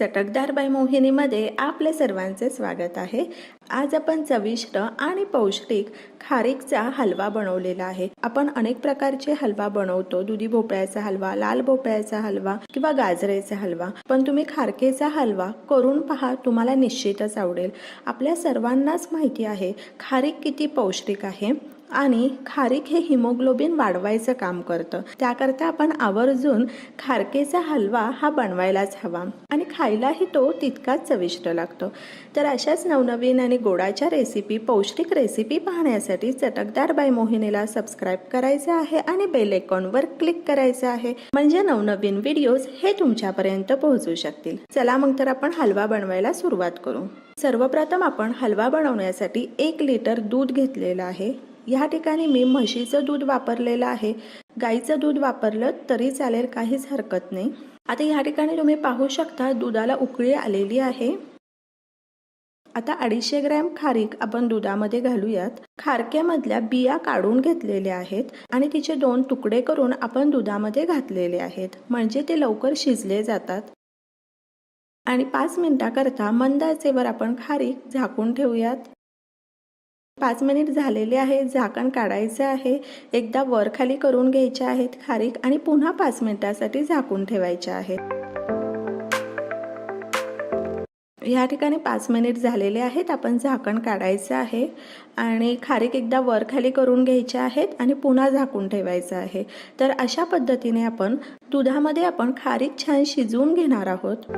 चटकदार बाय मोहिनीमध्ये आपले सर्वांचे स्वागत आहे। आज आपण चविष्ट आणि पौष्टिक खारीकचा हलवा बनवलेला आहे। आपण अनेक प्रकारचे हलवा बनवतो, दुधी भोपळ्याचा हलवा, लाल भोपळ्याचा हलवा किंवा गाजराचा हलवा, पण तुम्ही खारकेचा हलवा करून पहा, तुम्हाला निश्चितच आवडेल। आपल्या सर्वांनाच माहिती आहे खारीक किती पौष्टिक आहे आणि खारीक हे हिमोग्लोबिन वाढवायचं काम करतं। त्याकरता आपण आवर्जून खारकेचा हलवा हा बनवायलाच हवा आणि खायलाही तो तितकाच चविष्ट लागतो। तर अशाच नवनवीन आणि गोडाच्या रेसिपी, पौष्टिक रेसिपी पाहण्यासाठी चटकदार बाय मोहिनीला सबस्क्राइब करायचं आहे आणि बेल आयकॉनवर क्लिक करायचं आहे, म्हणजे नवनवीन व्हिडिओज हे तुमच्यापर्यंत पोहोचू शकतील। चला मग तर आपण हलवा बनवायला सुरुवात करू। सर्वप्रथम आपण हलवा बनवण्यासाठी 1 लिटर दूध घेतलेलं आहे। या ठिकाणी मी म्हशीचं दूध वापरलेलं आहे, गाईचं दूध वापरलं तरी चालेल, काहीच हरकत नाही। आता या ठिकाणी तुम्ही पाहू शकता दुधाला उकळी आलेली आहे। आता 250 ग्रॅम खारीक आपण दुधामध्ये घालूयात। खारक्यामधल्या बिया काढून घेतलेल्या आहेत आणि तिचे 2 तुकडे करून आपण दुधामध्ये घातलेले आहेत, म्हणजे ते लवकर शिजले जातात। आणि 5 मिनिटाकरता मंद आचेवर आपण खारीक झाकून ठेवूयात। 5 मिनिट झालेले आहे, झाकण काढायचे आहे, एकदा वर खाली करून घ्यायचे आहेत खारीक आणि पुन्हा 5 मिनिटासाठी झाकून ठेवायचे आहेत। या ठिकाणी 5 मिनिट झालेले आहेत, आपण झाकण काढायचं आहे आणि खारीक एकदा वर खाली करून घ्यायचे आहेत आणि पुन्हा झाकून ठेवायचं आहे। तर अशा पद्धतीने आपण दुधामध्ये आपण खारीक छान शिजवून घेणार आहोत।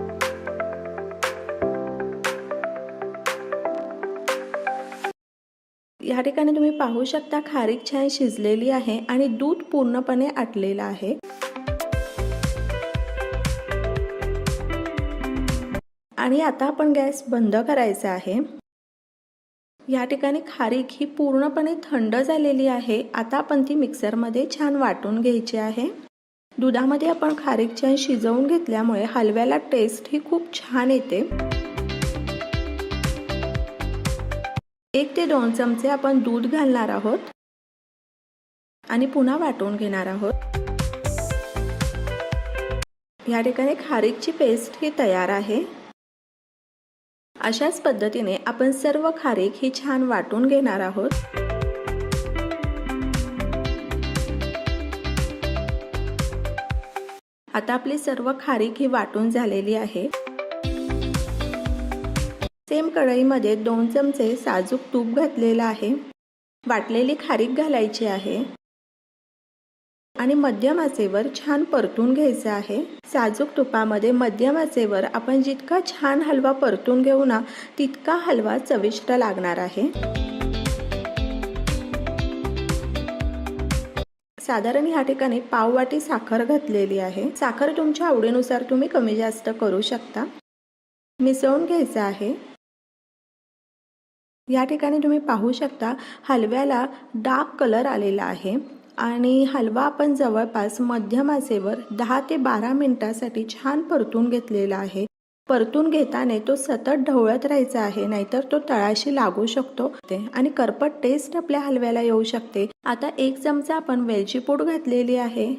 या ठिकाणी तुम्ही पाहू शकता खारीक छान शिजलेली आहे आणि दूध पूर्णपणे आटलेलं आहे। आणि आता आपण गॅस बंद करायचा आहे। या ठिकाणी खारीक ही पूर्णपणे थंड झालेली आहे। आता आपण ती मिक्सरमध्ये छान वाटून घ्यायची आहे। दुधामध्ये आपण खारीक छान शिजवून घेतल्यामुळे हलव्याला टेस्ट ही खूप छान येते। 1 ते 2 चमचे आपण दूध घालणार आहोत आणि पुन्हा वाटून घेणार आहोत। या ठिकाणी खारीकची पेस्ट ही तयार आहे। अशाच पद्धतीने आपण सर्व खारीक ही छान वाटून घेणार आहोत। आता आपली सर्व खारीक ही वाटून झालेली आहे। सेम कढईमध्ये 2 चमचे साजूक तूप घातलेलं आहे। वाटलेली खारीक घालायची आहे आणि मध्यम आचेवर छान परतून घ्यायचं आहे। साजूक तुपामध्ये मध्यम आचेवर आपण जितका छान हलवा परतून घेऊ ना, तितका हलवा चविष्ट लागणार आहे। साधारण या ठिकाणी पाव वाटी साखर घातलेली आहे। साखर तुमच्या आवडीनुसार तुम्ही कमी जास्त करू शकता। मिसळून घ्यायचं आहे। या ठिकाणी तुम्ही पाहू शकता हलव्याला डार्क कलर आलेला आहे आणि हलवा आपण जवळपास मध्यम आचेवर 10 ते 12 मिनिटांसाठी छान परतून घेतलेला आहे। परतून घेताना तो सतत ढवळत राहायचा आहे, नाहीतर तो तळाशी लागू शकतो आणि करपट टेस्ट आपल्या हलव्याला येऊ शकते। आता 1 चमचा आपण वेलची पूड घातलेली आहे।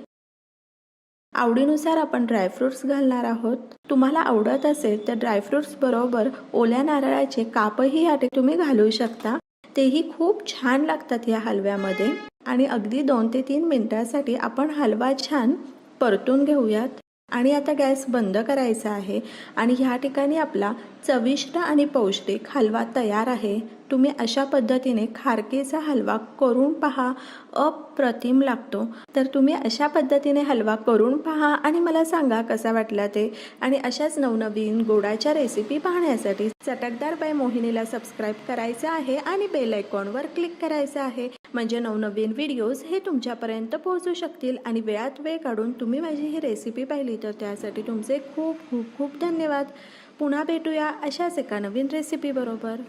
आवडीनुसार आपण ड्रायफ्रुट्स घालणार आहोत। तुम्हाला आवडत असेल तर ड्रायफ्रुट्स बरोबर ओल्या नारळाचे कापही यात तुम्ही घालू शकता, तेही खूप छान लागतात या हलव्यामध्ये। आणि अगदी 2 ते 3 मिनिटांसाठी आपण हलवा छान परतून घेऊयात आणि आता गॅस बंद करायचा आहे आणि ह्या ठिकाणी आपला चविष्ट आणि पौष्टिक हलवा तयार आहे। तुम्ही अशा पद्धतीने खारकेचा हलवा करून पहा, अप्रतिम लागतो। तर तुम्ही अशा पद्धतीने हलवा करून पहा आणि मला सांगा कसा वाटला ते। आणि अशाच नवनवीन गोडाच्या रेसिपी पाहण्यासाठी चटकदार बाय मोहिनीला सबस्क्राइब करायचं आहे आणि बेल आयकॉनवर क्लिक करायचं आहे, म्हणजे नवनवीन व्हिडिओज हे तुमच्यापर्यंत पोहोचू शकतील। आणि वेळात वेळ काढून तुम्ही माझी ही रेसिपी पाहिली तर त्यासाठी तुमचे खूप खूप खूप धन्यवाद। पुन्हा भेटूया अशाच एका नवीन रेसिपी बरोबर।